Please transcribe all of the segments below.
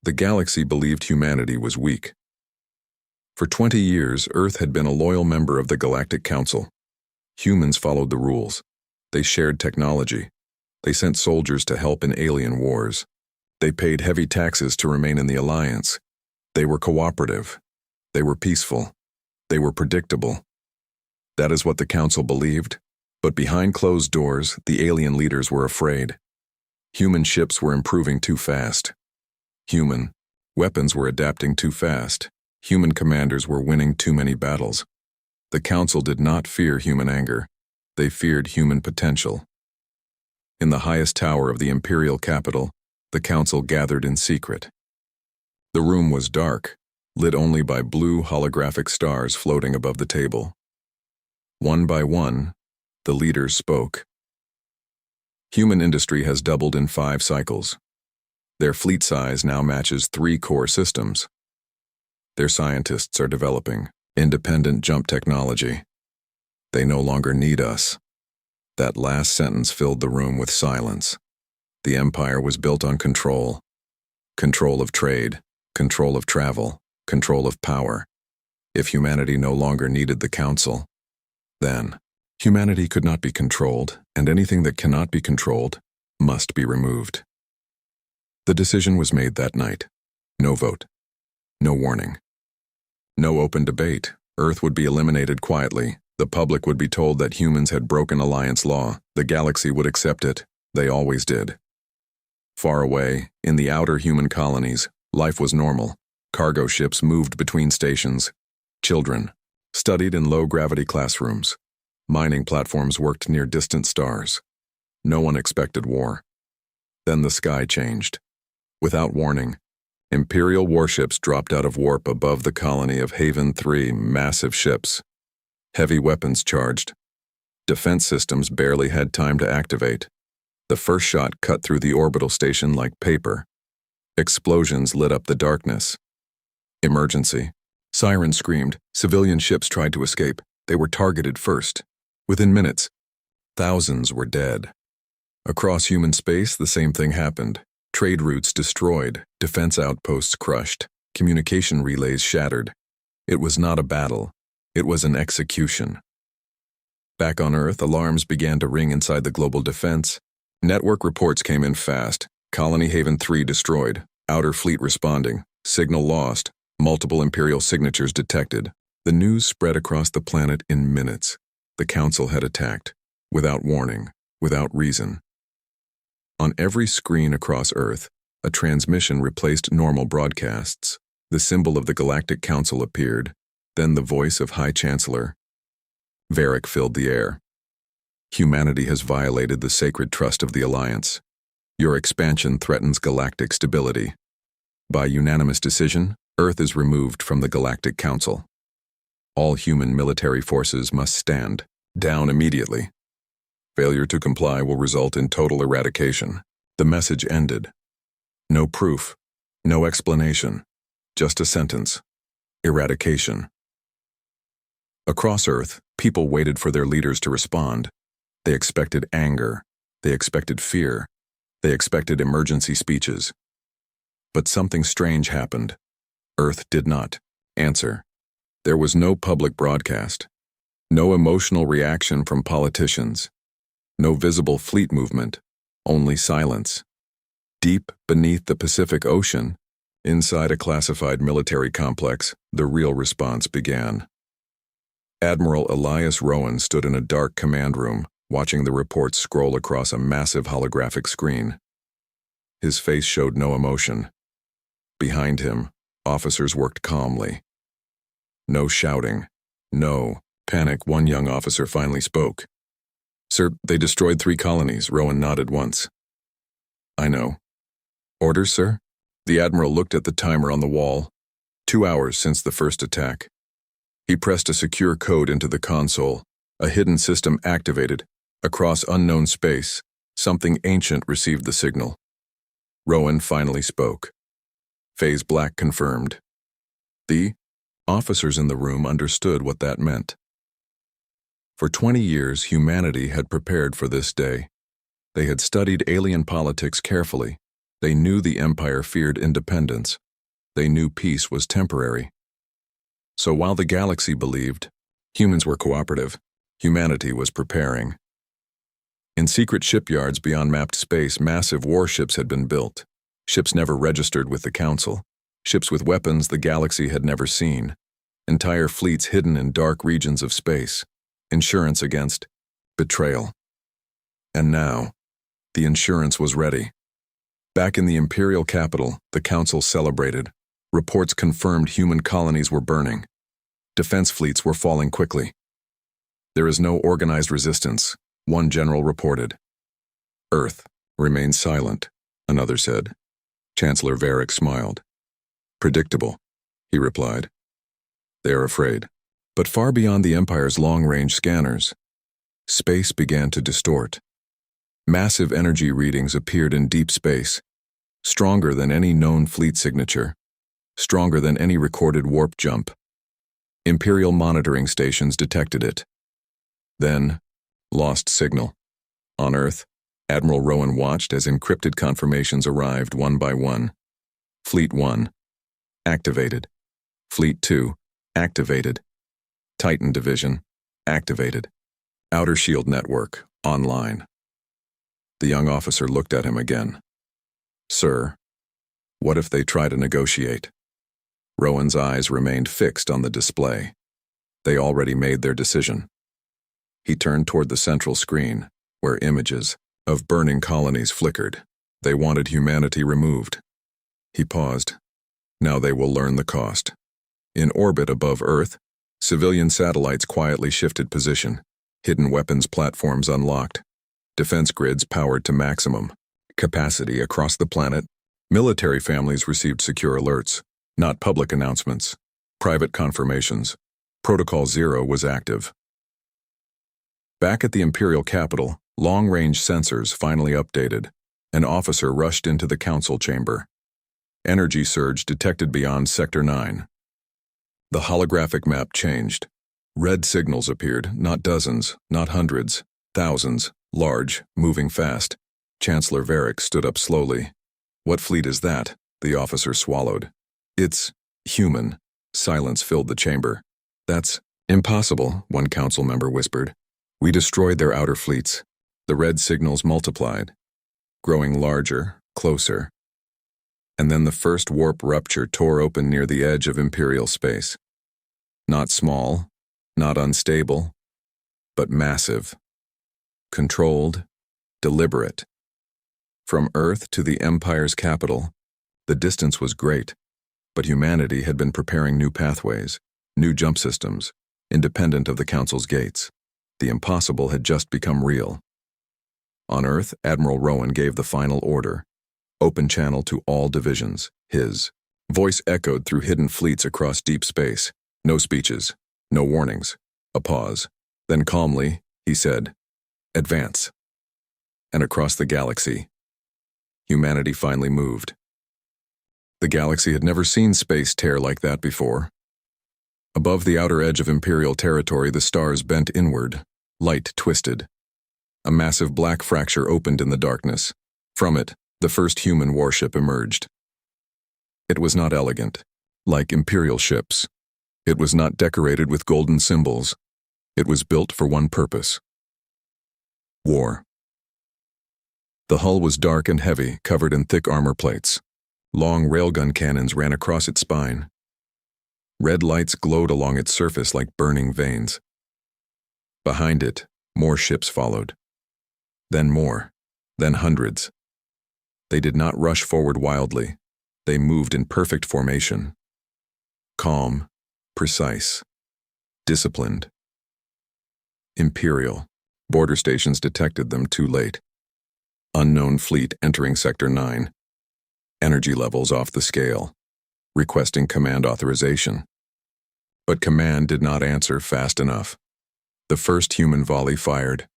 The galaxy believed humanity was weak. For 20 years, Earth had been a loyal member of the Galactic Council. Humans followed the rules. They shared technology. They sent soldiers to help in alien wars. They paid heavy taxes to remain in the Alliance. They were cooperative. They were peaceful. They were predictable. That is what the Council believed. But behind closed doors, the alien leaders were afraid. Human ships were improving too fast. Human weapons were adapting too fast. Human commanders were winning too many battles. The Council did not fear human anger. They feared human potential. In the highest tower of the imperial capital, the Council gathered in secret. The room was dark, lit only by blue holographic stars floating above the table. One by one, the leaders spoke. Human industry has doubled in 5 cycles. Their fleet size now matches 3 core systems. Their scientists are developing independent jump technology. They no longer need us. That last sentence filled the room with silence. The empire was built on control. Control of trade, control of travel, control of power. If humanity no longer needed the Council, then humanity could not be controlled, and anything that cannot be controlled must be removed. The decision was made that night. No vote. No warning. No open debate. Earth would be eliminated quietly. The public would be told that humans had broken Alliance law. The galaxy would accept it. They always did. Far away, in the outer human colonies, life was normal. Cargo ships moved between stations. Children studied in low-gravity classrooms. Mining platforms worked near distant stars. No one expected war. Then the sky changed. Without warning, imperial warships dropped out of warp above the colony of Haven 3, massive ships. Heavy weapons charged. Defense systems barely had time to activate. The first shot cut through the orbital station like paper. Explosions lit up the darkness. Emergency. Sirens screamed. Civilian ships tried to escape. They were targeted first. Within minutes, thousands were dead. Across human space, the same thing happened. Trade routes destroyed, defense outposts crushed, communication relays shattered. It was not a battle. It was an execution. Back on Earth, alarms began to ring inside the global defense. Network reports came in fast. Colony Haven 3 destroyed. Outer fleet responding. Signal lost. Multiple imperial signatures detected. The news spread across the planet in minutes. The Council had attacked. Without warning. Without reason. On every screen across Earth, a transmission replaced normal broadcasts. The symbol of the Galactic Council appeared. Then the voice of High Chancellor Varric filled the air. Humanity has violated the sacred trust of the Alliance. Your expansion threatens galactic stability. By unanimous decision, Earth is removed from the Galactic Council. All human military forces must stand down immediately. Failure to comply will result in total eradication. The message ended. No proof, no explanation, just a sentence. Eradication. Across Earth, people waited for their leaders to respond. They expected anger. They expected fear. They expected emergency speeches. But something strange happened. Earth did not answer. There was no public broadcast. No emotional reaction from politicians. No visible fleet movement. Only silence. Deep beneath the Pacific Ocean, inside a classified military complex, the real response began. Admiral Elias Rowan stood in a dark command room, watching the reports scroll across a massive holographic screen. His face showed no emotion. Behind him, officers worked calmly. No shouting. No panic. One young officer finally spoke. "Sir, they destroyed 3 colonies." Rowan nodded once. "I know." "Orders, sir?" The admiral looked at the timer on the wall. 2 hours since the first attack. He pressed a secure code into the console. A hidden system activated. Across unknown space, something ancient received the signal. Rowan finally spoke. Phase Black confirmed. The officers in the room understood what that meant. For 20 years, humanity had prepared for this day. They had studied alien politics carefully. They knew the Empire feared independence. They knew peace was temporary. So while the galaxy believed humans were cooperative, humanity was preparing. In secret shipyards beyond mapped space, massive warships had been built. Ships never registered with the Council. Ships with weapons the galaxy had never seen. Entire fleets hidden in dark regions of space. Insurance against betrayal. And now, the insurance was ready. Back in the imperial capital, the Council celebrated. Reports confirmed human colonies were burning. Defense fleets were falling quickly. There is no organized resistance, one general reported. Earth remains silent, another said. Chancellor Varric smiled. Predictable, he replied. They are afraid. But far beyond the Empire's long-range scanners, space began to distort. Massive energy readings appeared in deep space, stronger than any known fleet signature, stronger than any recorded warp jump. Imperial monitoring stations detected it. Then, lost signal. On Earth, Admiral Rowan watched as encrypted confirmations arrived one by one. Fleet 1, activated. Fleet 2, activated. Titan Division, activated. Outer Shield Network, online. The young officer looked at him again. Sir, what if they try to negotiate? Rowan's eyes remained fixed on the display. They already made their decision. He turned toward the central screen, where images of burning colonies flickered. They wanted humanity removed. He paused. Now they will learn the cost. In orbit above Earth, civilian satellites quietly shifted position. Hidden weapons platforms unlocked. Defense grids powered to maximum capacity across the planet. Military families received secure alerts, not public announcements. Private confirmations. Protocol 0 was active. Back at the Imperial capital, long-range sensors finally updated. An officer rushed into the council chamber. Energy surge detected beyond Sector 9. The holographic map changed. Red signals appeared, not dozens, not hundreds, thousands, large, moving fast. Chancellor Varric stood up slowly. What fleet is that? The officer swallowed. It's human. Silence filled the chamber. That's impossible, one council member whispered. We destroyed their outer fleets. The red signals multiplied, growing larger, closer. And then the first warp rupture tore open near the edge of Imperial space. Not small, not unstable, but massive. Controlled, deliberate. From Earth to the Empire's capital, the distance was great, but humanity had been preparing new pathways, new jump systems, independent of the Council's gates. The impossible had just become real. On Earth, Admiral Rowan gave the final order. Open channel to all divisions, his voice echoed through hidden fleets across deep space. No speeches, no warnings, a pause. Then calmly, he said, advance. And across the galaxy, humanity finally moved. The galaxy had never seen space tear like that before. Above the outer edge of Imperial territory, the stars bent inward, light twisted. A massive black fracture opened in the darkness. From it, the first human warship emerged. It was not elegant, like Imperial ships. It was not decorated with golden symbols. It was built for one purpose: war. The hull was dark and heavy, covered in thick armor plates. Long railgun cannons ran across its spine. Red lights glowed along its surface like burning veins. Behind it, more ships followed. Then more, then hundreds. They did not rush forward wildly. They moved in perfect formation. Calm, precise, disciplined. Imperial. Border stations detected them too late. Unknown fleet entering Sector 9. Energy levels off the scale. Requesting command authorization. But command did not answer fast enough. The first human volley fired.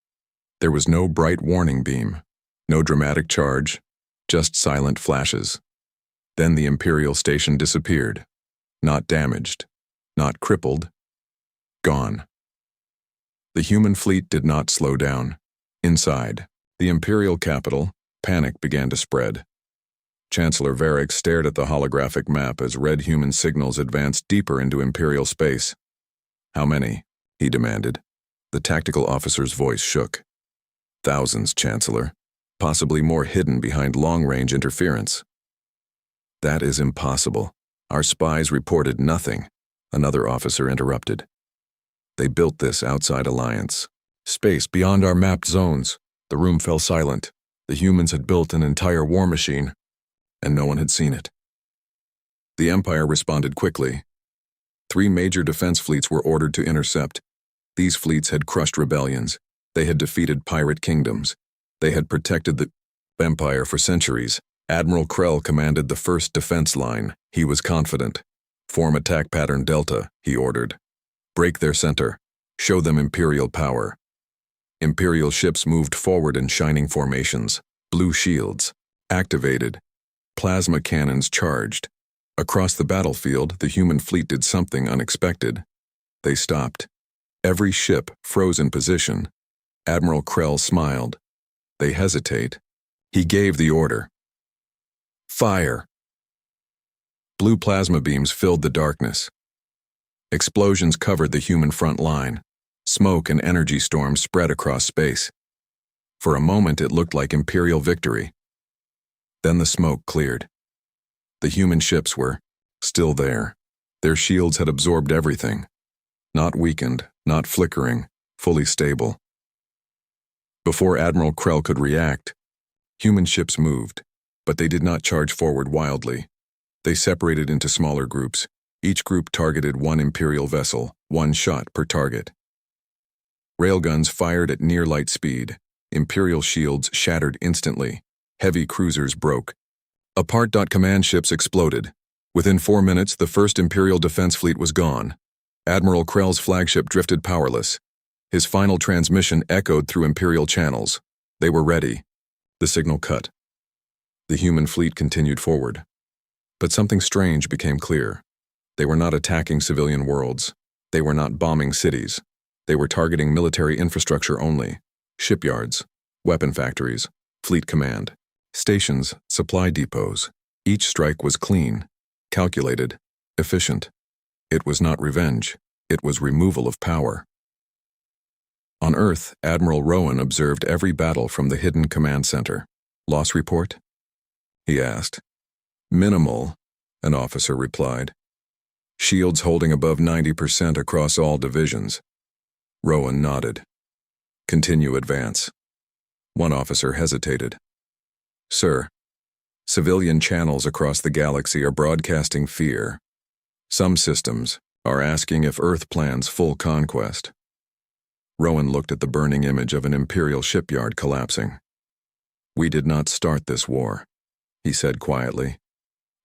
There was no bright warning beam, no dramatic charge, just silent flashes. Then the Imperial station disappeared. Not damaged, not crippled, gone. The human fleet did not slow down. Inside the Imperial capital, panic began to spread. Chancellor Varric stared at the holographic map as red human signals advanced deeper into Imperial space. "How many?" he demanded. The tactical officer's voice shook. "Thousands, Chancellor. Possibly more hidden behind long-range interference." "That is impossible. Our spies reported nothing," another officer interrupted. "They built this outside alliance. Space beyond our mapped zones." The room fell silent. The humans had built an entire war machine, and no one had seen it. The Empire responded quickly. 3 major defense fleets were ordered to intercept. These fleets had crushed rebellions. They had defeated pirate kingdoms. They had protected the Empire for centuries. Admiral Krell commanded the first defense line. He was confident. "Form attack pattern Delta," he ordered. "Break their center. Show them Imperial power." Imperial ships moved forward in shining formations. Blue shields activated. Plasma cannons charged. Across the battlefield, the human fleet did something unexpected. They stopped. Every ship froze in position. Admiral Krell smiled. "They hesitate." He gave the order. "Fire!" Blue plasma beams filled the darkness. Explosions covered the human front line. Smoke and energy storms spread across space. For a moment it looked like Imperial victory. Then the smoke cleared. The human ships were still there. Their shields had absorbed everything. Not weakened, not flickering, fully stable. Before Admiral Krell could react, human ships moved, but they did not charge forward wildly. They separated into smaller groups. Each group targeted one Imperial vessel, 1 shot per target. Railguns fired at near light speed. Imperial shields shattered instantly. Heavy cruisers broke. Apart. Command ships exploded. Within 4 minutes, the first Imperial defense fleet was gone. Admiral Krell's flagship drifted powerless. His final transmission echoed through Imperial channels. They were ready. The signal cut. The human fleet continued forward. But something strange became clear. They were not attacking civilian worlds. They were not bombing cities. They were targeting military infrastructure only. Shipyards, weapon factories, fleet command, stations, supply depots. Each strike was clean, calculated, efficient. It was not revenge. It was removal of power. On Earth, Admiral Rowan observed every battle from the hidden command center. "Loss report?" he asked. "Minimal," an officer replied. "Shields holding above 90% across all divisions." Rowan nodded. "Continue advance." One officer hesitated. "Sir, civilian channels across the galaxy are broadcasting fear. Some systems are asking if Earth plans full conquest." Rowan looked at the burning image of an Imperial shipyard collapsing. "We did not start this war," he said quietly.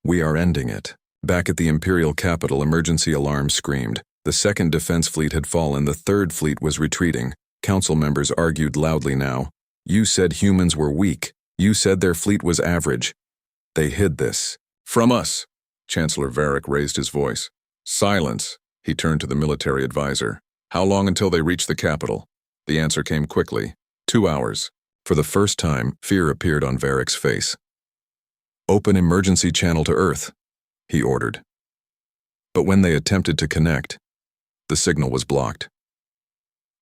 "We are ending it." Back at the Imperial capital, emergency alarms screamed. The second defense fleet had fallen. The third fleet was retreating. Council members argued loudly now. "You said humans were weak. You said their fleet was average. They hid this from us." Chancellor Varric raised his voice. "Silence." He turned to the military advisor. "How long until they reach the capital?" The answer came quickly. 2 hours. For the first time, fear appeared on Varric's face. "Open emergency channel to Earth," he ordered. But when they attempted to connect, the signal was blocked.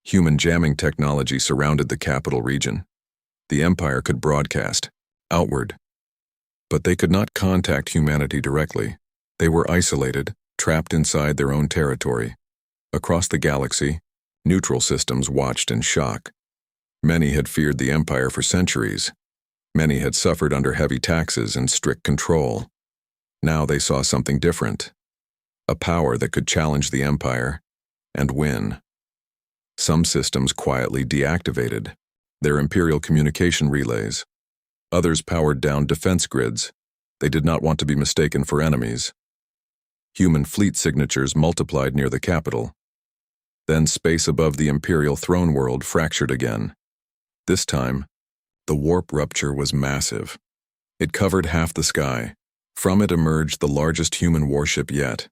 Human jamming technology surrounded the capital region. The Empire could broadcast outward, but they could not contact humanity directly. They were isolated, trapped inside their own territory. Across the galaxy, neutral systems watched in shock. Many had feared the Empire for centuries. Many had suffered under heavy taxes and strict control. Now they saw something different. A power that could challenge the Empire and win. Some systems quietly deactivated their Imperial communication relays. Others powered down defense grids. They did not want to be mistaken for enemies. Human fleet signatures multiplied near the capital. Then space above the Imperial throne world fractured again. This time, the warp rupture was massive. It covered half the sky. From it emerged the largest human warship yet,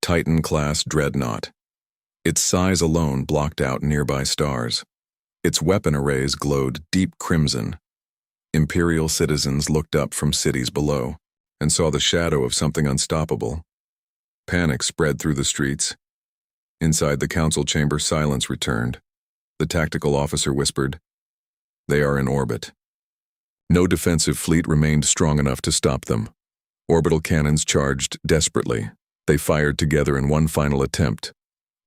Titan-class dreadnought. Its size alone blocked out nearby stars. Its weapon arrays glowed deep crimson. Imperial citizens looked up from cities below and saw the shadow of something unstoppable. Panic spread through the streets. Inside the council chamber, silence returned. The tactical officer whispered, "They are in orbit." No defensive fleet remained strong enough to stop them. Orbital cannons charged desperately. They fired together in one final attempt.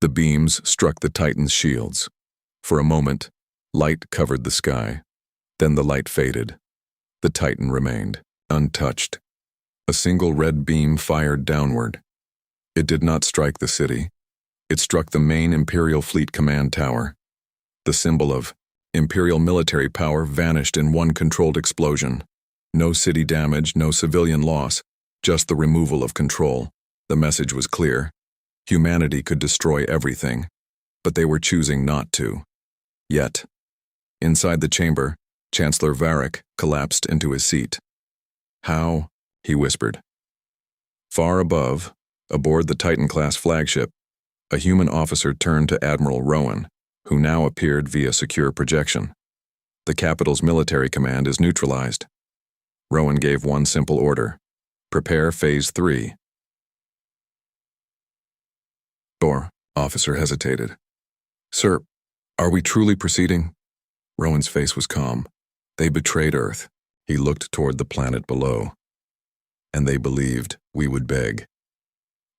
The beams struck the Titan's shields. For a moment, light covered the sky. Then the light faded. The Titan remained, untouched. A single red beam fired downward. It did not strike the city. It struck the main Imperial fleet command tower. The symbol of Imperial military power vanished in one controlled explosion. No city damage, no civilian loss, just the removal of control. The message was clear. Humanity could destroy everything, but they were choosing not to. Yet, inside the chamber, Chancellor Varric collapsed into his seat. "How?" he whispered. Far above, aboard the Titan-class flagship, a human officer turned to Admiral Rowan, who now appeared via secure projection. "The capital's military command is neutralized." Rowan gave one simple order: "Prepare Phase 3. The officer hesitated. "Sir, are we truly proceeding?" Rowan's face was calm. "They betrayed Earth." He looked toward the planet below. "And they believed we would beg."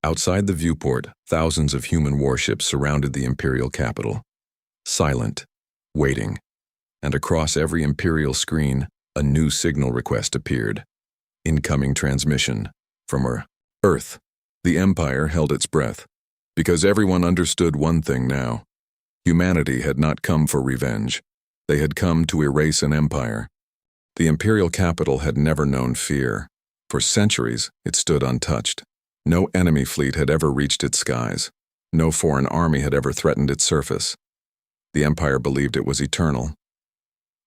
Outside the viewport, thousands of human warships surrounded the Imperial capital. Silent, waiting. And across every Imperial screen, a new signal request appeared. Incoming transmission from Earth. The Empire held its breath, because everyone understood one thing now. Humanity had not come for revenge. They had come to erase an empire. The Imperial capital had never known fear. For centuries, it stood untouched. No enemy fleet had ever reached its skies. No foreign army had ever threatened its surface. The Empire believed it was eternal.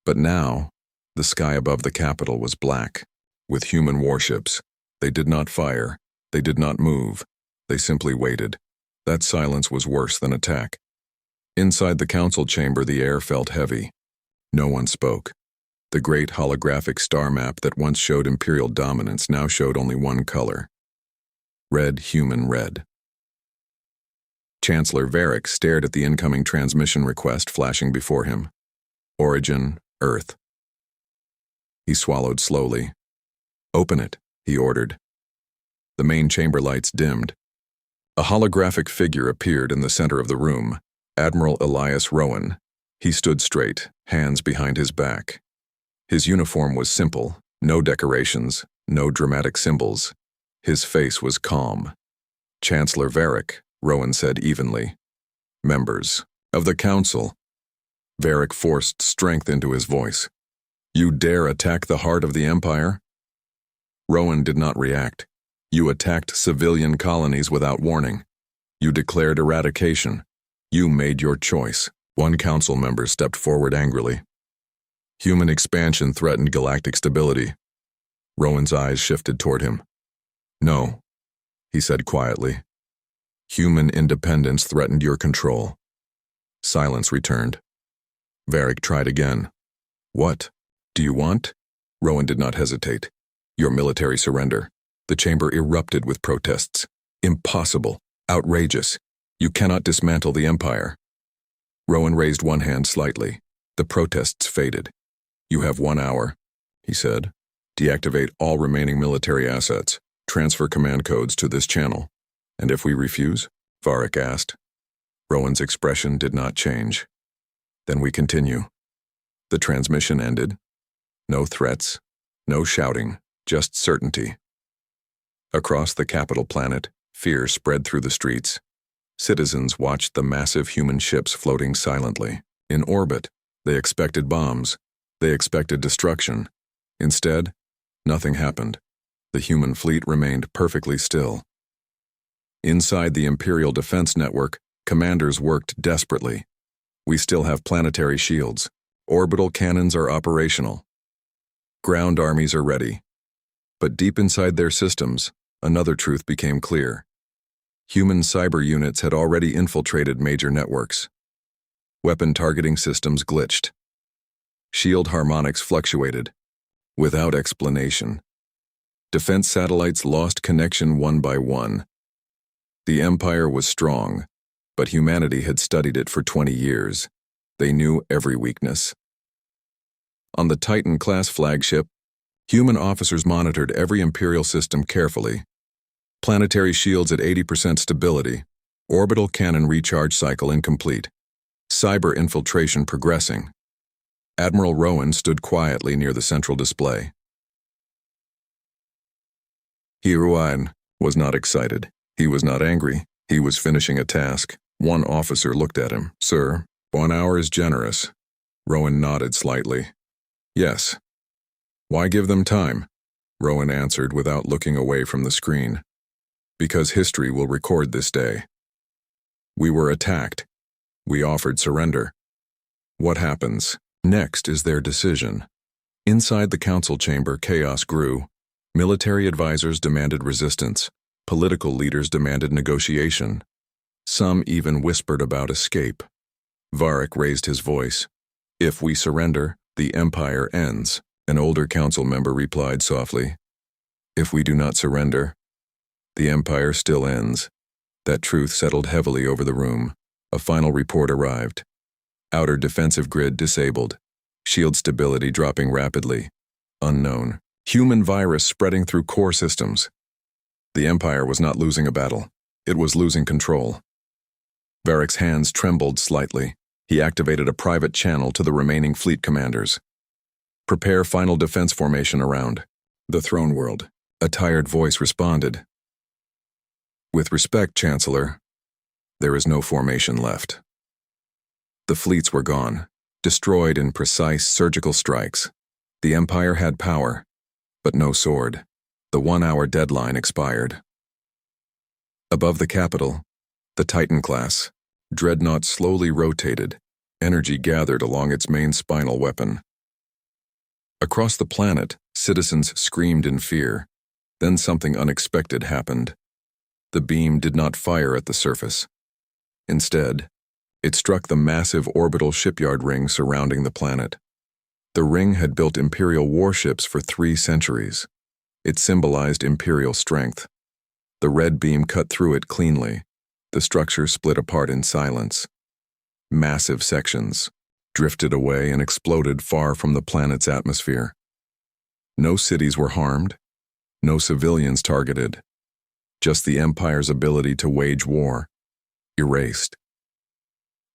But now, the sky above the capital was black, with human warships. They did not fire. They did not move. They simply waited. That silence was worse than attack. Inside the council chamber, the air felt heavy. No one spoke. The great holographic star map that once showed Imperial dominance now showed only one color. Red, human red. Chancellor Varric stared at the incoming transmission request flashing before him. Origin, Earth. He swallowed slowly. "Open it," he ordered. The main chamber lights dimmed. A holographic figure appeared in the center of the room, Admiral Elias Rowan. He stood straight, hands behind his back. His uniform was simple, no decorations, no dramatic symbols. His face was calm. "Chancellor Varric," Rowan said evenly. "Members of the Council." Varric forced strength into his voice. "You dare attack the heart of the Empire?" Rowan did not react. "You attacked civilian colonies without warning. You declared eradication. You made your choice." One council member stepped forward angrily. "Human expansion threatened galactic stability." Rowan's eyes shifted toward him. "No," he said quietly. "Human independence threatened your control." Silence returned. Varric tried again. "What do you want?" Rowan did not hesitate. "Your military surrender." The chamber erupted with protests. "Impossible. Outrageous. You cannot dismantle the Empire." Rowan raised one hand slightly. The protests faded. "You have 1 hour," he said. "Deactivate all remaining military assets. Transfer command codes to this channel." "And if we refuse?" Varric asked. Rowan's expression did not change. "Then we continue." The transmission ended. No threats, no shouting, just certainty. Across the capital planet, fear spread through the streets. Citizens watched the massive human ships floating silently. In orbit, they expected bombs. They expected destruction. Instead, nothing happened. The human fleet remained perfectly still. Inside the Imperial Defense Network, commanders worked desperately. "We still have planetary shields. Orbital cannons are operational. Ground armies are ready." But deep inside their systems, another truth became clear. Human cyber units had already infiltrated major networks. Weapon targeting systems glitched. Shield harmonics fluctuated. without explanation. Defense satellites lost connection one by one. The Empire was strong, but humanity had studied it for 20 years. They knew every weakness. On the Titan-class flagship, human officers monitored every Imperial system carefully. Planetary shields at 80% stability, orbital cannon recharge cycle incomplete, cyber infiltration progressing. Admiral Rowan stood quietly near the central display. Hiruan was not excited. He was not angry. He was finishing a task. One officer looked at him. "Sir, 1 hour is generous." Rowan nodded slightly. "Yes." "Why give them time?" Rowan answered without looking away from the screen. "Because history will record this day. We were attacked. We offered surrender. What happens next is their decision." Inside the council chamber, chaos grew. Military advisors demanded resistance. Political leaders demanded negotiation. Some even whispered about escape. Varric raised his voice. "If we surrender, the Empire ends." An older council member replied softly. "If we do not surrender, the Empire still ends." That truth settled heavily over the room. A final report arrived. Outer defensive grid disabled. Shield stability dropping rapidly. Unknown. Human virus spreading through core systems. The Empire was not losing a battle. It was losing control. Varric's hands trembled slightly. He activated a private channel to the remaining fleet commanders. "Prepare final defense formation around the throne world." A tired voice responded. "With respect, Chancellor, there is no formation left." The fleets were gone, destroyed in precise surgical strikes. The Empire had power, but no sword. The 1-hour deadline expired. Above the capital, the Titan-class dreadnought slowly rotated, energy gathered along its main spinal weapon. Across the planet, citizens screamed in fear. Then something unexpected happened. The beam did not fire at the surface. Instead, it struck the massive orbital shipyard ring surrounding the planet. The ring had built Imperial warships for 3 centuries. It symbolized Imperial strength. The red beam cut through it cleanly. The structure split apart in silence. Massive sections drifted away and exploded far from the planet's atmosphere. No cities were harmed, no civilians targeted. Just the Empire's ability to wage war, erased.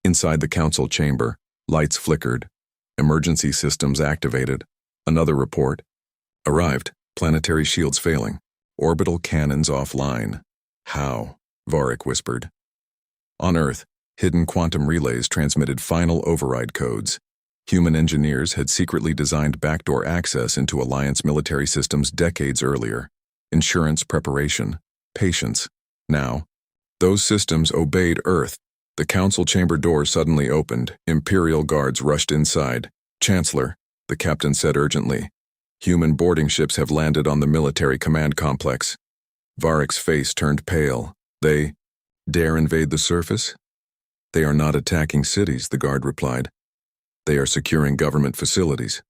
Inside the council chamber, lights flickered. Emergency systems activated. Another report arrived. Planetary shields failing. Orbital cannons offline. "How?" Varric whispered. On Earth, hidden quantum relays transmitted final override codes. Human engineers had secretly designed backdoor access into Alliance military systems decades earlier. Insurance preparation. Patience. Now, those systems obeyed Earth. The council chamber door suddenly opened. Imperial guards rushed inside. "Chancellor," the captain said urgently, "human boarding ships have landed on the military command complex." Varric's face turned pale. "They dare invade the surface?" "They are not attacking cities," the guard replied. "They are securing government facilities."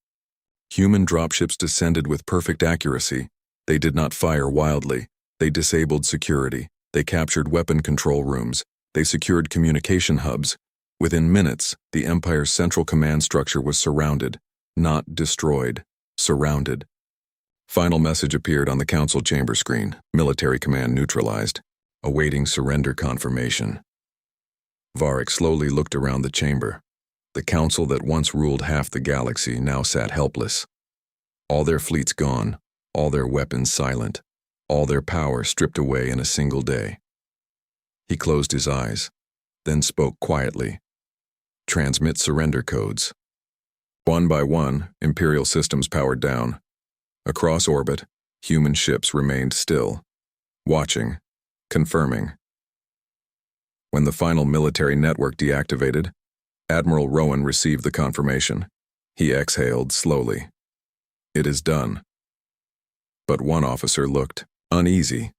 Human dropships descended with perfect accuracy. They did not fire wildly. They disabled security. They captured weapon control rooms. They secured communication hubs. Within minutes, the Empire's central command structure was surrounded, not destroyed, surrounded. Final message appeared on the council chamber screen. Military command neutralized, awaiting surrender confirmation. Varric slowly looked around the chamber. The council that once ruled half the galaxy now sat helpless. All their fleets gone, all their weapons silent, all their power stripped away in a single day. He closed his eyes, then spoke quietly. "Transmit surrender codes." One by one, Imperial systems powered down. Across orbit, human ships remained still, watching, confirming. When the final military network deactivated, Admiral Rowan received the confirmation. He exhaled slowly. "It is done." But one officer looked uneasy.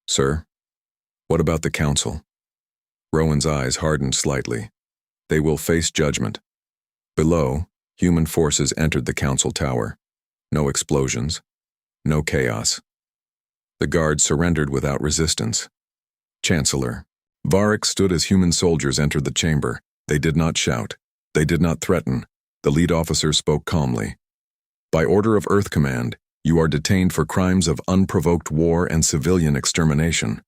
"Sir, what about the council?" Rowan's eyes hardened slightly. "They will face judgment." Below, human forces entered the council tower. No explosions. No chaos. The guards surrendered without resistance. Chancellor. Varric stood as human soldiers entered the chamber. They did not shout. They did not threaten. The lead officer spoke calmly. By order of Earth Command, you are detained for crimes of unprovoked war and civilian extermination.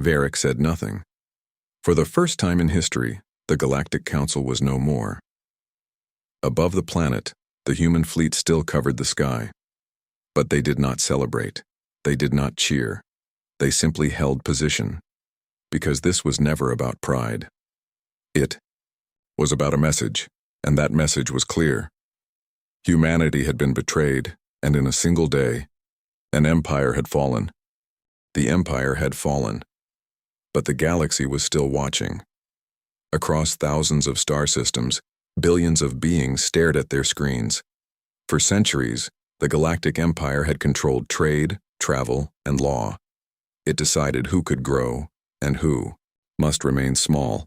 Varric said nothing. For the first time in history, the Galactic Council was no more. Above the planet, the human fleet still covered the sky. But they did not celebrate. They did not cheer. They simply held position. Because this was never about pride. It was about a message, and that message was clear. Humanity had been betrayed, and in a single day, an empire had fallen. The empire had fallen. But the galaxy was still watching. Across thousands of star systems, billions of beings stared at their screens. For centuries, the Galactic Empire had controlled trade, travel, and law. It decided who could grow and who must remain small.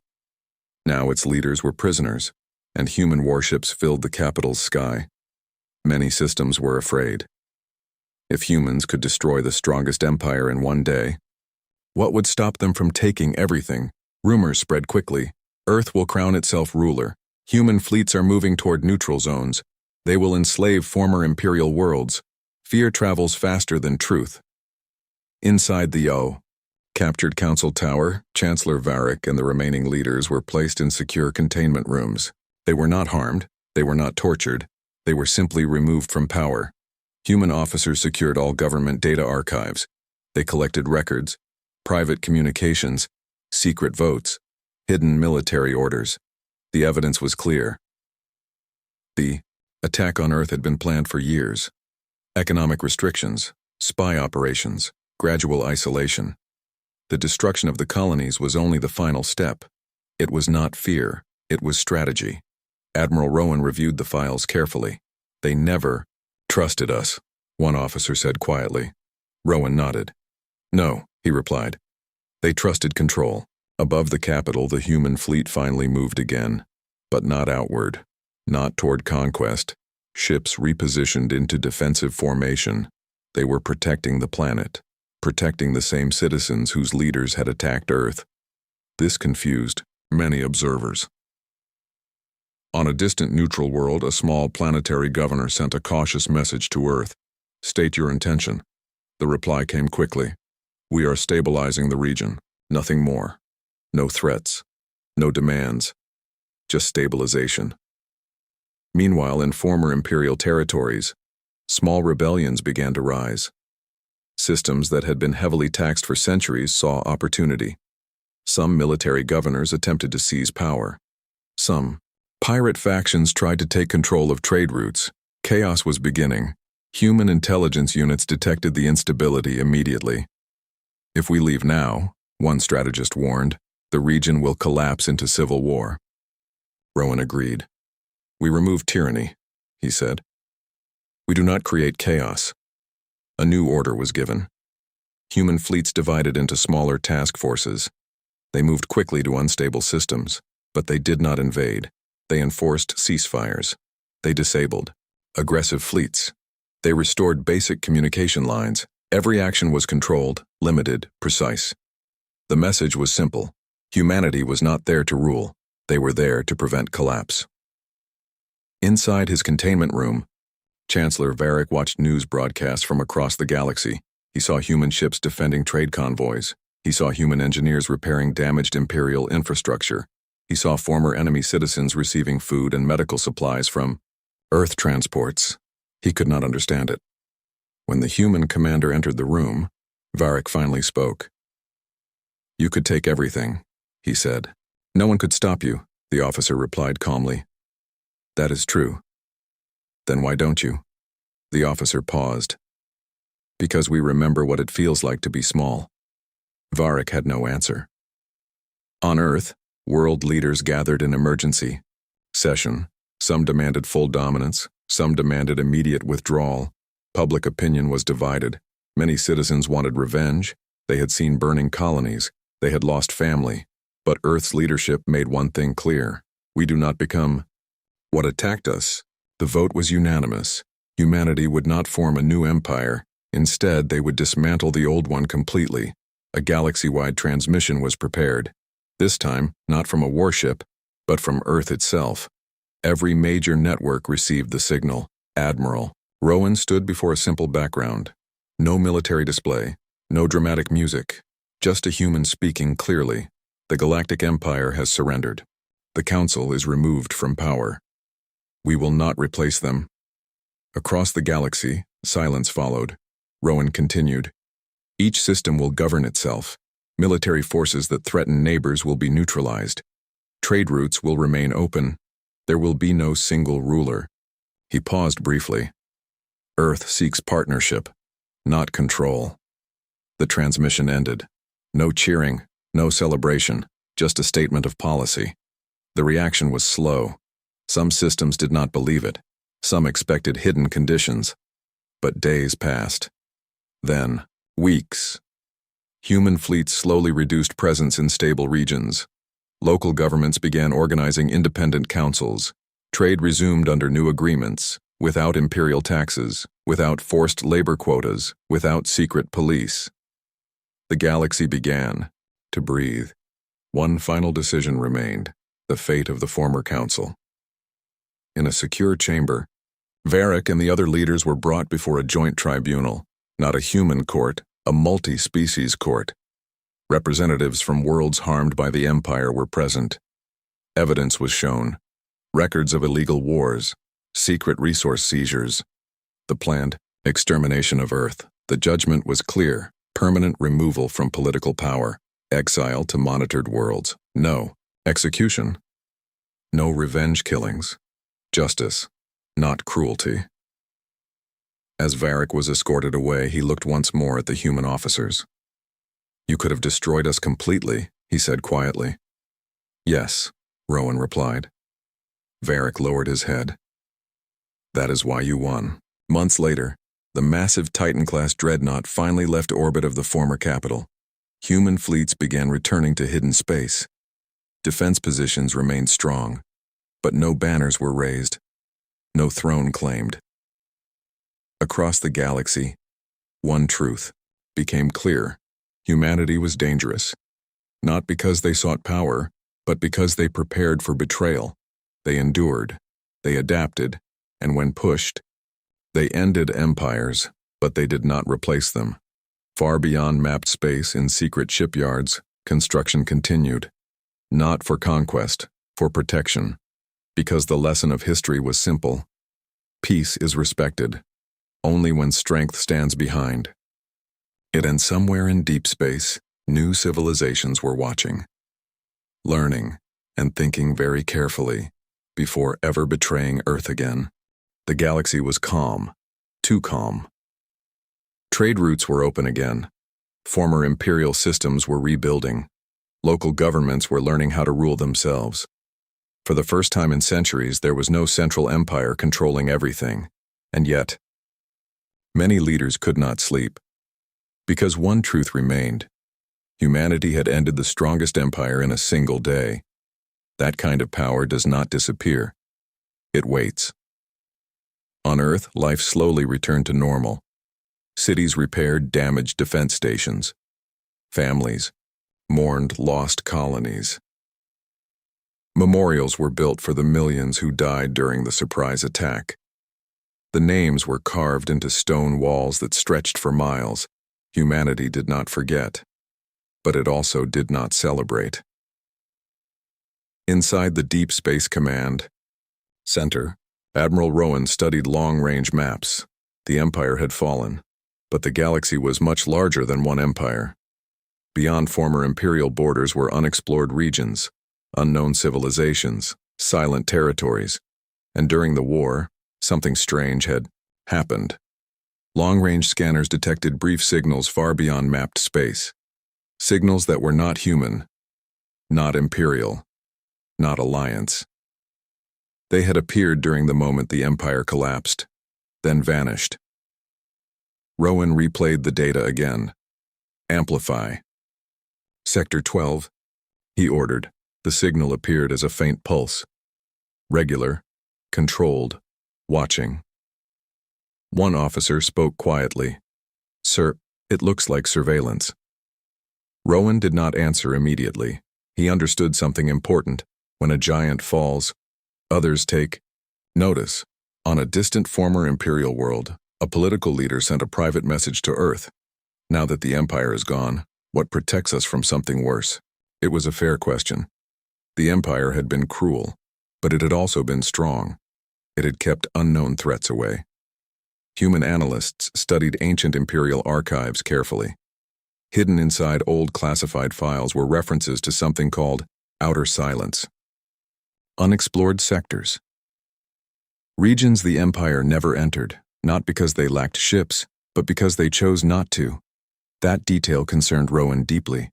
Now its leaders were prisoners, and human warships filled the capital's sky. Many systems were afraid. If humans could destroy the strongest empire in one day, what would stop them from taking everything? Rumors spread quickly. Earth will crown itself ruler. Human fleets are moving toward neutral zones. They will enslave former imperial worlds. Fear travels faster than truth. Inside the captured council tower, Chancellor Varric and the remaining leaders were placed in secure containment rooms. They were not harmed. They were not tortured. They were simply removed from power. Human officers secured all government data archives. They collected records, private communications, secret votes, hidden military orders. The evidence was clear. The attack on Earth had been planned for years. Economic restrictions, spy operations, gradual isolation. The destruction of the colonies was only the final step. It was not fear, it was strategy. Admiral Rowan reviewed the files carefully. They never trusted us, one officer said quietly. Rowan nodded. No, he replied. They trusted control. Above the capital, the human fleet finally moved again, but not outward, not toward conquest. Ships repositioned into defensive formation. They were protecting the planet, protecting the same citizens whose leaders had attacked Earth. This confused many observers. On a distant neutral world, a small planetary governor sent a cautious message to Earth. State your intention. The reply came quickly. We are stabilizing the region, nothing more. No threats, no demands, just stabilization. Meanwhile, in former imperial territories, small rebellions began to rise. Systems that had been heavily taxed for centuries saw opportunity. Some military governors attempted to seize power. Some pirate factions tried to take control of trade routes. Chaos was beginning. Human intelligence units detected the instability immediately. If we leave now, one strategist warned, the region will collapse into civil war. Rowan agreed. We remove tyranny, he said. We do not create chaos. A new order was given. Human fleets divided into smaller task forces. They moved quickly to unstable systems, but they did not invade. They enforced ceasefires. They disabled aggressive fleets. They restored basic communication lines. Every action was controlled, limited, precise. The message was simple. Humanity was not there to rule. They were there to prevent collapse. Inside his containment room, Chancellor Varric watched news broadcasts from across the galaxy. He saw human ships defending trade convoys. He saw human engineers repairing damaged imperial infrastructure. He saw former enemy citizens receiving food and medical supplies from Earth transports. He could not understand it. When the human commander entered the room, Varric finally spoke. You could take everything, he said. No one could stop you, the officer replied calmly. That is true. Then why don't you? The officer paused. Because we remember what it feels like to be small. Varric had no answer. On Earth, world leaders gathered in emergency session. Some demanded full dominance, some demanded immediate withdrawal. Public opinion was divided. Many citizens wanted revenge. They had seen burning colonies. They had lost family. But Earth's leadership made one thing clear. We do not become what attacked us. The vote was unanimous. Humanity would not form a new empire. Instead, they would dismantle the old one completely. A galaxy-wide transmission was prepared. This time, not from a warship, but from Earth itself. Every major network received the signal. Admiral. Rowan stood before a simple background. No military display, no dramatic music, just a human speaking clearly. The Galactic Empire has surrendered. The Council is removed from power. We will not replace them. Across the galaxy, silence followed. Rowan continued. Each system will govern itself. Military forces that threaten neighbors will be neutralized. Trade routes will remain open. There will be no single ruler. He paused briefly. Earth seeks partnership, not control. The transmission ended. No cheering, no celebration, just a statement of policy. The reaction was slow. Some systems did not believe it. Some expected hidden conditions. But days passed. Then, weeks. Human fleets slowly reduced presence in stable regions. Local governments began organizing independent councils. Trade resumed under new agreements, without imperial taxes, without forced labor quotas, without secret police. The galaxy began to breathe. One final decision remained, the fate of the former council. In a secure chamber, Varric and the other leaders were brought before a joint tribunal, not a human court, a multi-species court. Representatives from worlds harmed by the Empire were present. Evidence was shown, records of illegal wars, secret resource seizures, the planned extermination of Earth. The judgment was clear: permanent removal from political power, exile to monitored worlds. No execution, no revenge killings, justice, not cruelty. As Varric was escorted away, he looked once more at the human officers. You could have destroyed us completely, he said quietly. Yes, Rowan replied. Varric lowered his head. That is why you won. Months later, the massive Titan-class dreadnought finally left orbit of the former capital. Human fleets began returning to hidden space. Defense positions remained strong, but no banners were raised, no throne claimed. Across the galaxy, one truth became clear. Humanity was dangerous, not because they sought power, but because they prepared for betrayal. They endured, they adapted, and when pushed, they ended empires, but they did not replace them. Far beyond mapped space in secret shipyards, construction continued. Not for conquest, for protection. Because the lesson of history was simple. Peace is respected only when strength stands behind it, and somewhere in deep space, new civilizations were watching, learning, and thinking very carefully before ever betraying Earth again. The galaxy was calm, too calm. Trade routes were open again. Former imperial systems were rebuilding. Local governments were learning how to rule themselves. For the first time in centuries, there was no central empire controlling everything. And yet, many leaders could not sleep. Because one truth remained: humanity had ended the strongest empire in a single day. That kind of power does not disappear. It waits. On Earth, life slowly returned to normal. Cities repaired damaged defense stations. Families mourned lost colonies. Memorials were built for the millions who died during the surprise attack. The names were carved into stone walls that stretched for miles. Humanity did not forget, but it also did not celebrate. Inside the Deep Space Command Center, Admiral Rowan studied long-range maps. The Empire had fallen, but the galaxy was much larger than one empire. Beyond former imperial borders were unexplored regions, unknown civilizations, silent territories, and during the war, something strange had happened. Long-range scanners detected brief signals far beyond mapped space. Signals that were not human, not imperial, not alliance. They had appeared during the moment the Empire collapsed, then vanished. Rowan replayed the data again. Amplify. Sector 12, he ordered. The signal appeared as a faint pulse. Regular, controlled, watching. One officer spoke quietly. "Sir, it looks like surveillance." Rowan did not answer immediately. He understood something important. When a giant falls, others take notice. On a distant former imperial world, a political leader sent a private message to Earth. Now that the Empire is gone, what protects us from something worse? It was a fair question. The Empire had been cruel, but it had also been strong. It had kept unknown threats away. Human analysts studied ancient imperial archives carefully. Hidden inside old classified files were references to something called outer silence. Unexplored sectors. Regions the Empire never entered, not because they lacked ships, but because they chose not to. That detail concerned Rowan deeply.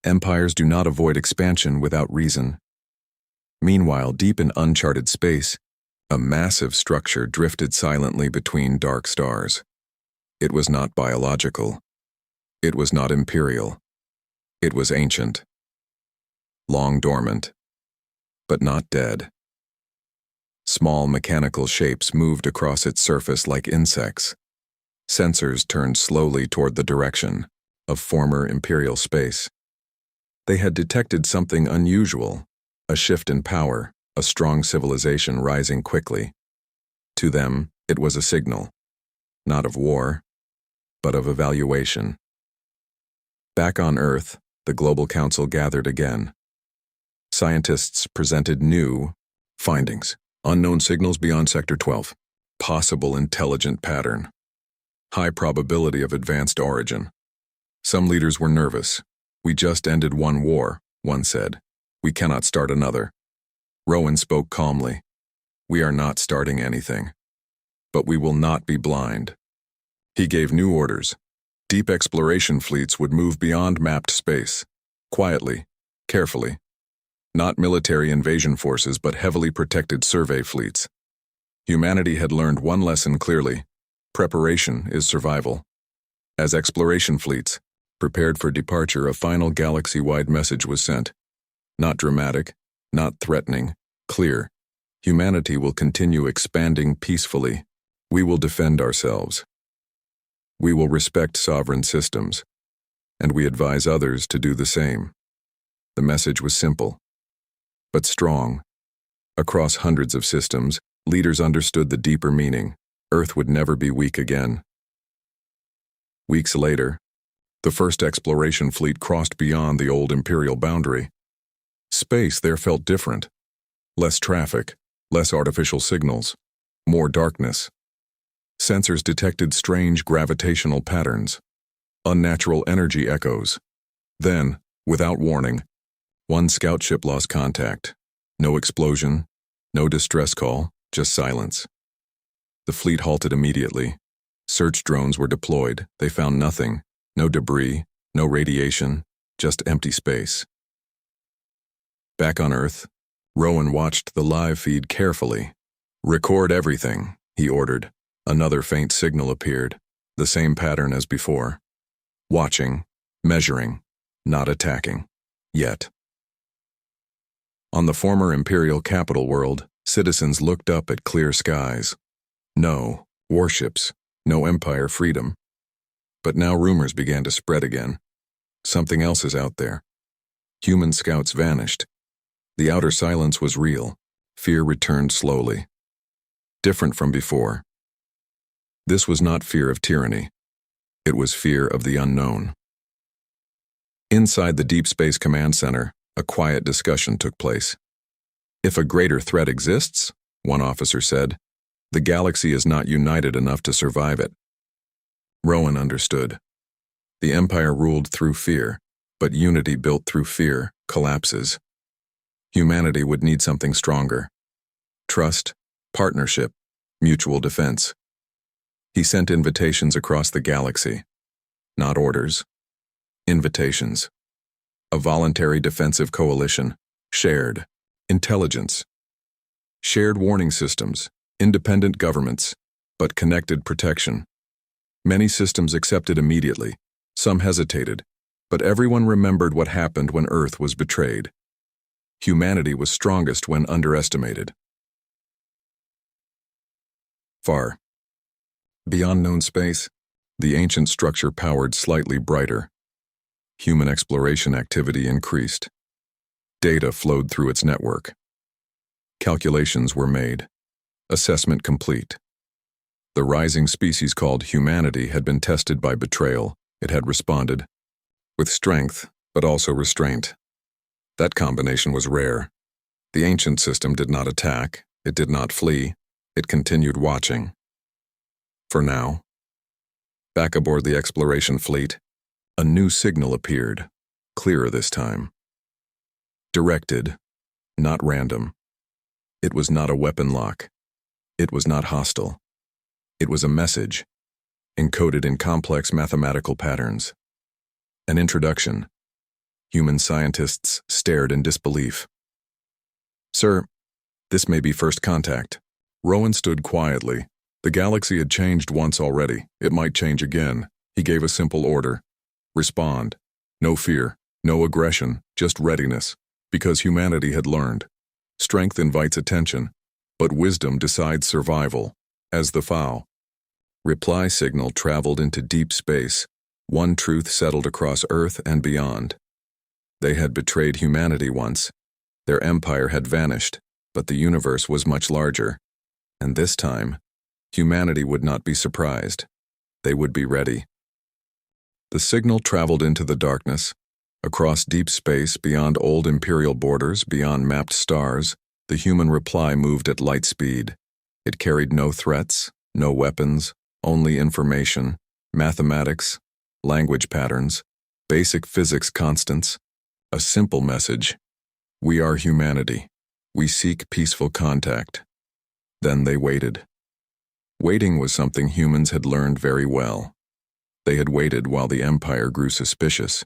Empires do not avoid expansion without reason. Meanwhile, deep in uncharted space, a massive structure drifted silently between dark stars. It was not biological. It was not imperial. It was ancient. Long dormant, but not dead. Small mechanical shapes moved across its surface like insects. Sensors turned slowly toward the direction of former imperial space. They had detected something unusual, a shift in power, a strong civilization rising quickly. To them, it was a signal, not of war, but of evaluation. Back on Earth, the Global Council gathered again. Scientists presented new findings. Unknown signals beyond Sector 12. Possible intelligent pattern. High probability of advanced origin. Some leaders were nervous. "We just ended one war," one said. "We cannot start another." Rowan spoke calmly. "We are not starting anything. But we will not be blind." He gave new orders. Deep exploration fleets would move beyond mapped space. Quietly, carefully. Not military invasion forces, but heavily protected survey fleets. Humanity had learned one lesson clearly. Preparation is survival. As exploration fleets prepared for departure, a final galaxy-wide message was sent. Not dramatic, not threatening, clear. Humanity will continue expanding peacefully. We will defend ourselves. We will respect sovereign systems, and we advise others to do the same. The message was simple, but strong. Across hundreds of systems, leaders understood the deeper meaning. Earth would never be weak again. Weeks later, the first exploration fleet crossed beyond the old imperial boundary. Space there felt different. Less traffic, less artificial signals, more darkness. Sensors detected strange gravitational patterns, unnatural energy echoes. Then, without warning, one scout ship lost contact. No explosion, no distress call, just silence. The fleet halted immediately. Search drones were deployed. They found nothing. No debris, no radiation, just empty space. Back on Earth, Rowan watched the live feed carefully. "Record everything," he ordered. Another faint signal appeared, the same pattern as before. Watching, measuring, not attacking. Yet. On the former imperial capital world, citizens looked up at clear skies. No warships, no empire freedom. But now rumors began to spread again. Something else is out there. Human scouts vanished. The outer silence was real. Fear returned slowly. Different from before. This was not fear of tyranny. It was fear of the unknown. Inside the Deep Space Command Center, a quiet discussion took place. "If a greater threat exists," one officer said, "the galaxy is not united enough to survive it." Rowan understood. The Empire ruled through fear, but unity built through fear collapses. Humanity would need something stronger. Trust, partnership, mutual defense. He sent invitations across the galaxy. Not orders. Invitations. A voluntary defensive coalition. Shared. Intelligence. Shared warning systems. Independent governments. But connected protection. Many systems accepted immediately. Some hesitated. But everyone remembered what happened when Earth was betrayed. Humanity was strongest when underestimated. Far. Beyond known space, the ancient structure powered slightly brighter. Human exploration activity increased. Data flowed through its network. Calculations were made. Assessment complete. The rising species called humanity had been tested by betrayal. It had responded. With strength, but also restraint. That combination was rare. The ancient system did not attack. It did not flee. It continued watching. For now. Back aboard the exploration fleet, a new signal appeared, clearer this time. Directed, not random. It was not a weapon lock. It was not hostile. It was a message, encoded in complex mathematical patterns. An introduction. Human scientists stared in disbelief. "Sir, this may be first contact." Rowan stood quietly. The galaxy had changed once already. It might change again. He gave a simple order. Respond. No fear, no aggression, just readiness. Because humanity had learned. Strength invites attention, but wisdom decides survival. As the FAO. Reply signal traveled into deep space. One truth settled across Earth and beyond. They had betrayed humanity once. Their empire had vanished, but the universe was much larger. And this time, humanity would not be surprised. They would be ready. The signal traveled into the darkness, across deep space, beyond old imperial borders, beyond mapped stars. The human reply moved at light speed. It carried no threats, no weapons, only information, mathematics, language patterns, basic physics constants. A simple message. We are humanity. We seek peaceful contact. Then they waited. Waiting was something humans had learned very well. They had waited while the Empire grew suspicious.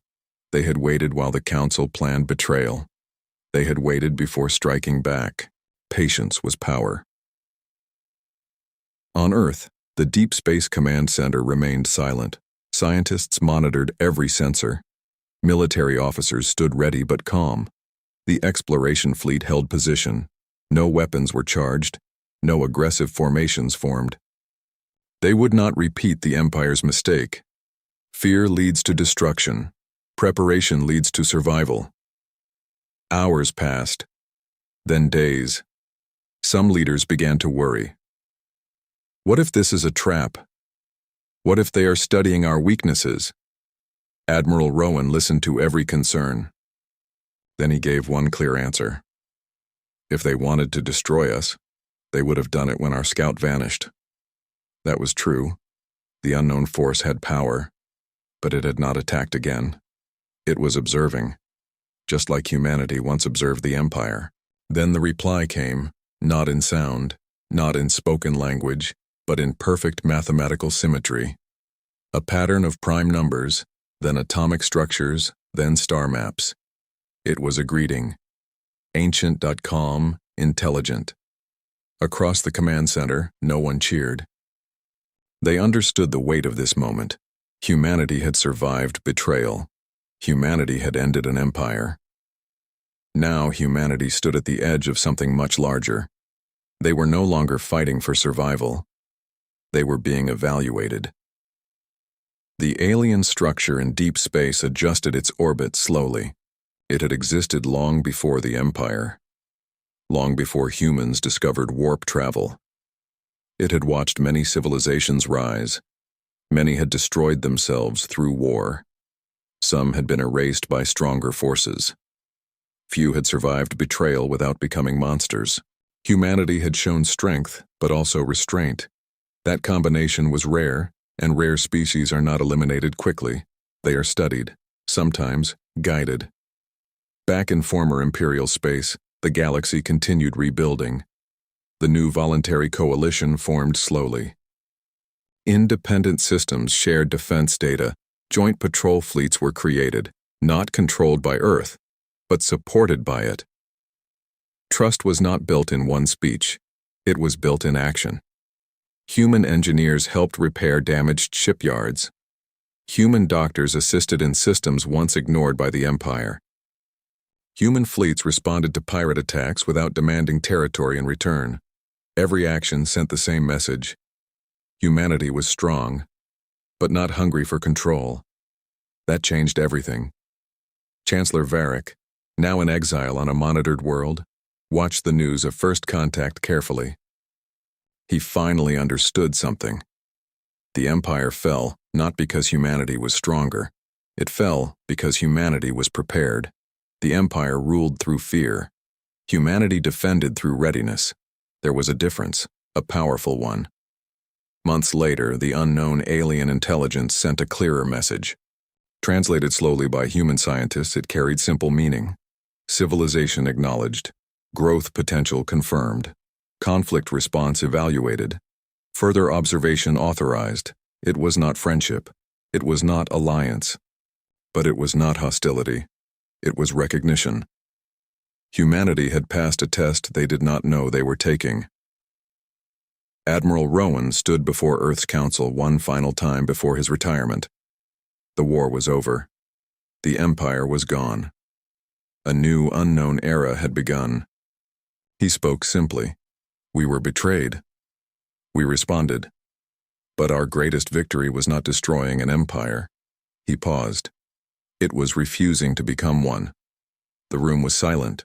They had waited while the Council planned betrayal. They had waited before striking back. Patience was power. On Earth, the Deep Space Command Center remained silent. Scientists monitored every sensor. Military officers stood ready but calm. The exploration fleet held position. No weapons were charged. No aggressive formations formed. They would not repeat the Empire's mistake. Fear leads to destruction. Preparation leads to survival. Hours passed. Then days. Some leaders began to worry. What if this is a trap? What if they are studying our weaknesses? Admiral Rowan listened to every concern. Then he gave one clear answer. If they wanted to destroy us, they would have done it when our scout vanished. That was true. The unknown force had power, but it had not attacked again. It was observing, just like humanity once observed the Empire. Then the reply came, not in sound, not in spoken language, but in perfect mathematical symmetry. A pattern of prime numbers, then atomic structures, then star maps. It was a greeting. Ancient, calm, intelligent. Across the command center, no one cheered. They understood the weight of this moment. Humanity had survived betrayal. Humanity had ended an empire. Now humanity stood at the edge of something much larger. They were no longer fighting for survival. They were being evaluated. The alien structure in deep space adjusted its orbit slowly. It had existed long before the Empire. Long before humans discovered warp travel. It had watched many civilizations rise. Many had destroyed themselves through war. Some had been erased by stronger forces. Few had survived betrayal without becoming monsters. Humanity had shown strength, but also restraint. That combination was rare, and rare species are not eliminated quickly. They are studied, sometimes guided. Back in former imperial space, the galaxy continued rebuilding. The new voluntary coalition formed slowly. Independent systems shared defense data. Joint patrol fleets were created, not controlled by Earth, but supported by it. Trust was not built in one speech. It was built in action. Human engineers helped repair damaged shipyards. Human doctors assisted in systems once ignored by the Empire. Human fleets responded to pirate attacks without demanding territory in return. Every action sent the same message. Humanity was strong, but not hungry for control. That changed everything. Chancellor Varric, now in exile on a monitored world, watched the news of First Contact carefully. He finally understood something. The Empire fell not because humanity was stronger. It fell because humanity was prepared. The Empire ruled through fear. Humanity defended through readiness. There was a difference, a powerful one. Months later, the unknown alien intelligence sent a clearer message. Translated slowly by human scientists, it carried simple meaning. Civilization acknowledged. Growth potential confirmed. Conflict response evaluated. Further observation authorized. It was not friendship. It was not alliance. But it was not hostility. It was recognition. Humanity had passed a test they did not know they were taking. Admiral Rowan stood before Earth's Council one final time before his retirement. The war was over. The Empire was gone. A new, unknown era had begun. He spoke simply. We were betrayed. We responded. But our greatest victory was not destroying an empire. He paused. It was refusing to become one. The room was silent.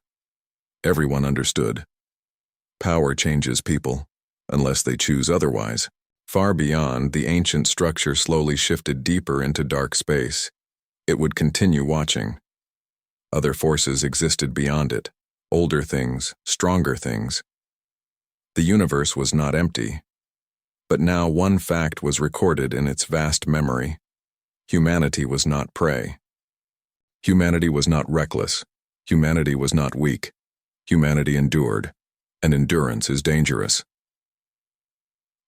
Everyone understood. Power changes people, unless they choose otherwise. Far beyond, the ancient structure slowly shifted deeper into dark space. It would continue watching. Other forces existed beyond it. Older things, stronger things. The universe was not empty. But now one fact was recorded in its vast memory. Humanity was not prey. Humanity was not reckless. Humanity was not weak. Humanity endured, and endurance is dangerous.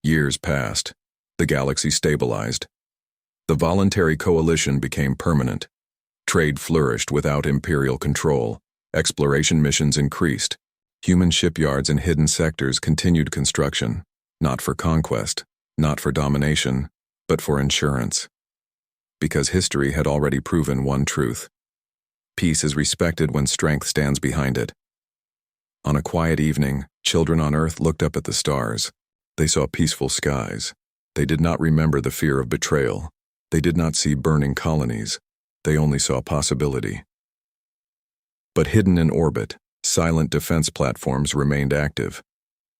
Years passed. The galaxy stabilized. The voluntary coalition became permanent. Trade flourished without imperial control. Exploration missions increased. Human shipyards in hidden sectors continued construction, not for conquest, not for domination, but for insurance. Because history had already proven one truth. Peace is respected when strength stands behind it. On a quiet evening, children on Earth looked up at the stars. They saw peaceful skies. They did not remember the fear of betrayal. They did not see burning colonies. They only saw possibility. But hidden in orbit, silent defense platforms remained active.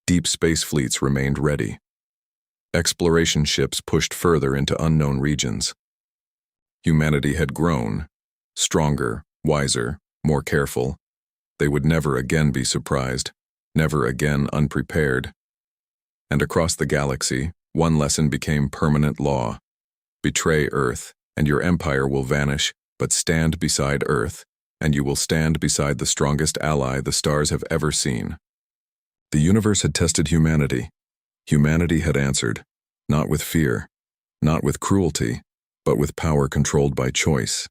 Deep space fleets remained ready. Exploration ships pushed further into unknown regions. Humanity had grown, stronger, wiser, more careful. They would never again be surprised, never again unprepared. And across the galaxy, one lesson became permanent law. Betray Earth, and your empire will vanish, but stand beside Earth, and you will stand beside the strongest ally the stars have ever seen. The universe had tested humanity. Humanity had answered, not with fear, not with cruelty, but with power controlled by choice.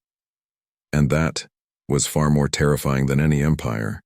And that was far more terrifying than any empire.